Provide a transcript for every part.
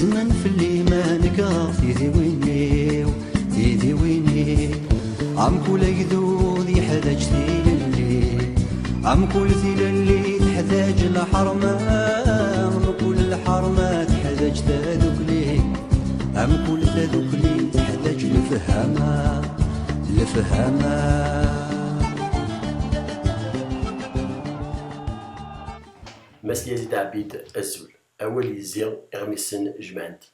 زمن في اللي ما نكره تيدي وينيو تيدي وينيو عم كل يذوذ يحتاج تيلي عم كل اللي تحتاج الحرمة عم كل الحرمة تحتاج تذكلي عم كل تذكلي تحتاج لفهمة لفهمة. مسيا زيد عبيد الزول أول يزير إغميسن جمعنتي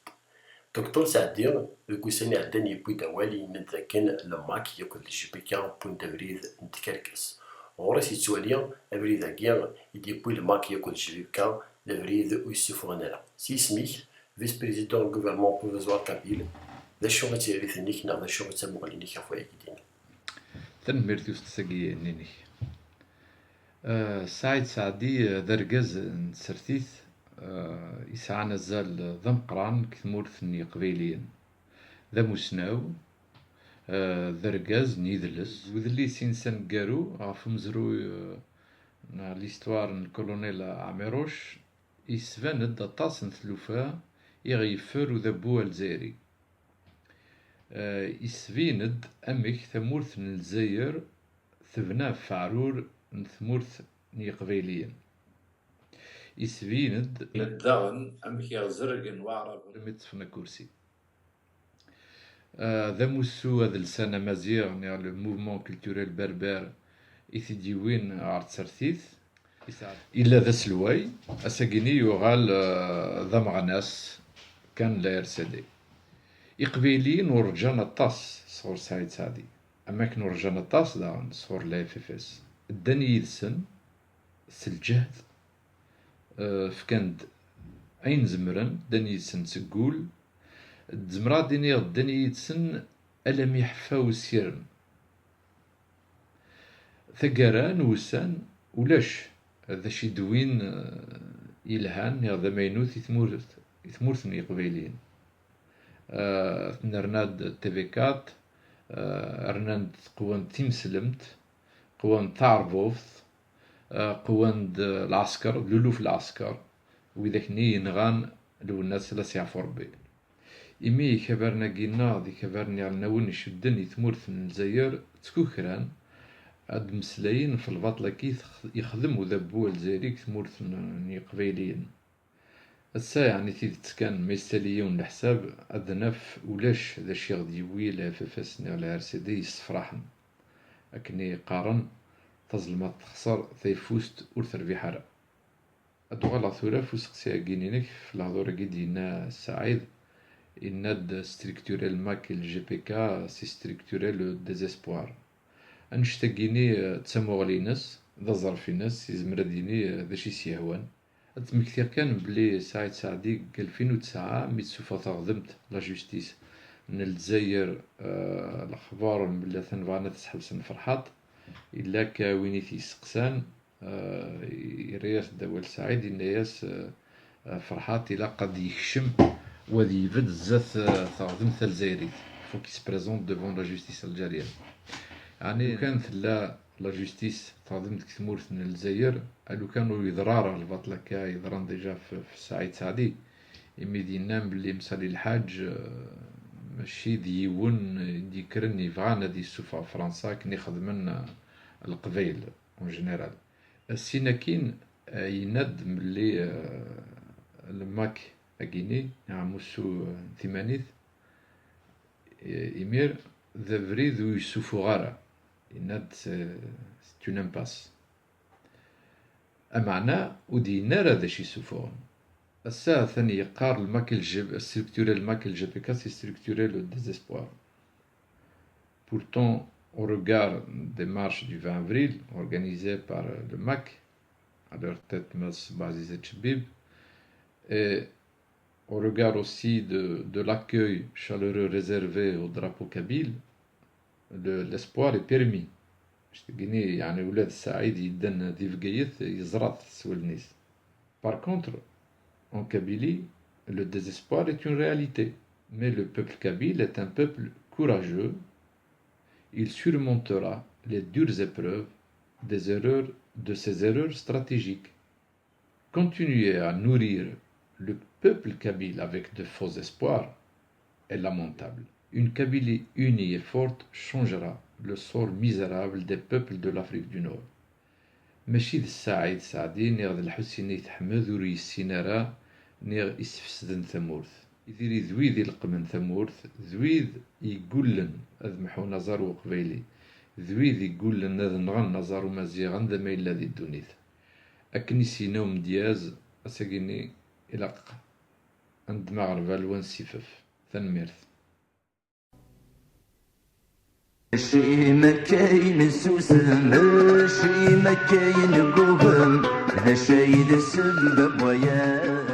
دكتور سعدي الكوساني عداني بويدا والي نتذاكن لماك ياكل جيبيكا بوين دافريد نتكركس غوريس يتواليا أبريد أكيا يدي بوي لماك ياكل جيبيكا دافريد ويسوفونالا سي سميك فيس بريزيدون غوفرمون بروفيزوار كابيل ذا شو غتيريثنيك نا ذا شو غتسموغلينيك أفوايا كيدين تنميرتي وستساقية نيني سعيد سعدي ذرقز نسرتيث يسعى نزال ذا مقران كثمورثني قبيليا ذا مسناو ذرقز نيدلس وذلي سينسان قارو غاف مزرو ليستوار الكولونيل عميروش يسفاند طاس ثلوفا يغيفر وذبو الجزائري يسفيند أمك ثمورث الجزائر ثبنا فعرور ثمورث نيقبيليا يسفيند الدغن أمك يغزرقن وعرب متفنا كرسي ذا موسو هذا لسانة مزيغ يعني لو موفمون كولتوريل بربر إثيديوين عرض سرثيث إلا ذا سلواي أساقيني يغال ذا مغناس كان لا يرسدي إقبيليين ورجانا الطاس صور سعيد سعدي أما كن ورجانا الطاس دا صور لا فيفيس الدني يدسن سالجهد فكان أين زمرن دني يدسن سقول الزمرا ديني الدني يدسن ألم يحفاو السيرن ثقران وسان ولاش هذا شي دوين يلهان هذا مينوث يثمورثني قبيلين نرناد تيفيكات رناد قوان تيمسلمت قوان تعرفوفت قوان العسكر لولو في العسكر وذاك ني نغان لو الناس لا سيعرفو ربي إمي كبرنا قينا ذي كبرني على نون شدن يثمورث من الجزائر تكوكران عاد مسلاين في الباطلة كي يخدموا ذبوا الجزائري كثمورث قبيليين الساعة يعني كان ميستاليون الحساب أذنف ولاش ذا الشيء غدي ويلا فاسني على RCD يصفراحن أكني قارن تظلمات تخسر ثيفوست ورثر حارة أدوغالا ثورة فوسقسي أكينينك في الهضورة دينا سعيد إناد ستركتوريل ماك الجي سي ستركتوريل ديزيسبوار أنشتاقيني تسموغلينس ذا ظرفينس يزمر ديني ذا شي سيهوان أتمكثير كان بلي سعيد سعدي 2009 ميتسوفا تغضمت لا جوستيس من الجزائر الأخبار بلا ثنبغانا تسحبسن فرحات إلا كوينيتي سقسان يرياس دوال سعيد إن ياس فرحات إلا قد يخشم وذي يفد زات تغضمت الجزائري فو كي سبريزونت دوفون لا جوستيس الجزائرية يعني كانت لا جوستيس تنظمت كثمورث من الجزائر لو كانوا يضرار البطلة كا يضران ديجا في سعيد سعدي إمي دينام بلي مسالي الحاج ماشي ديون ديكرن يفغانا دي السوفا فرنسا كني خدمن القبيل اون جينيرال السيناكين يند ملي الماك أكيني عموسو ثمانيث إمير ذا فريد ويسوفو غارة يند سي اون امباس أمعنا ودينا هذا شي سوفون الساعة ثاني يقار الماك الستركتوريل الماك الجي سي ستركتوريل le désespoir. Pourtant, au regard des marches du 20 avril organisées par le MAC, à leur tête M. Bazizet Chebib, et au regard aussi de l'accueil chaleureux réservé au drapeau kabyle, l'espoir est permis. يعني ولاد السعيد يدن ذي فقيث يزرط سولنيس. Par contre, en Kabylie, le désespoir est une réalité. Mais le peuple kabyle est un peuple courageux. Il surmontera les dures épreuves de ses erreurs stratégiques. Continuez à nourrir le peuple kabyle avec de faux espoirs est lamentable. Une Kabylie unie et forte changera le sort misérable des peuples de l'Afrique du Nord. ماشي ذ السعيد سعدي نيغ ذ الحسيني تحمد ور يسينارا نيغ يسفسدن ثمورث يديري ذويذ يلقمن ثمورث ذويذ يقولن أذ محو نظر وقبيلي ذويذ يقولن أذ نغن نظر ومزيغن ذا ما إلا ذي الدنيث أكني سينوم دياز أساقيني إلاق عند مغربا لوان سيفف ثنميرث ماشي مكاين سوسم ماشي مكاين قوهم ذا شي ذا سبب وياه